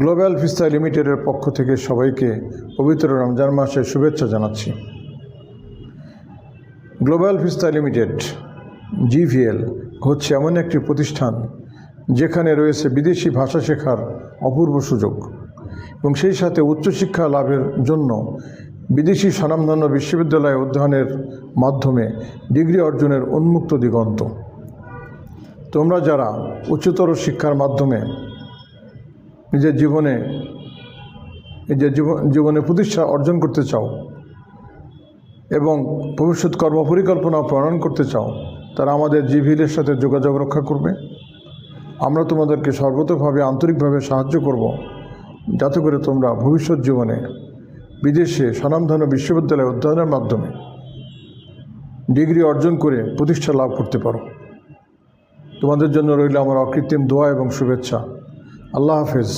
Global vista লিমিটেডের পক্ষ থেকে সবাইকে পবিত্র রমজান মাসের শুভেচ্ছা জানাচ্ছি। গ্লোবাল ভিস্তা লিমিটেড GVL হচ্ছে এমন একটি প্রতিষ্ঠান যেখানে রয়েছে বিদেশি ভাষা শেখার অপূর্ব সুযোগ এবং সেই সাথে উচ্চশিক্ষা লাভের জন্য বিদেশি স্বনামধন্য বিশ্ববিদ্যালয়ে অধ্যয়নের মাধ্যমে ডিগ্রি অর্জনের উন্মুক্ত দিগন্ত। তোমরা যারা উচ্চতর শিক্ষার মাধ্যমে নিজের জীবনে প্রতিষ্ঠা অর্জন করতে চাও এবং ভবিষ্যৎ কর্মপরিকল্পনা প্রণয়ন করতে চাও, তারা আমাদের GVL-এর সাথে যোগাযোগ রক্ষা করবে। আমরা তোমাদেরকে সর্বতোভাবে আন্তরিকভাবে সাহায্য করব, যাতে করে তোমরা ভবিষ্যৎ জীবনে বিদেশে স্বনামধন্য বিশ্ববিদ্যালয়ে অধ্যয়নের মাধ্যমে ডিগ্রি অর্জন করে প্রতিষ্ঠা লাভ করতে পারো। তোমাদের জন্য রইল আমার অকৃত্রিম দোয়া এবং শুভেচ্ছা। আল্লাহ হাফেজ।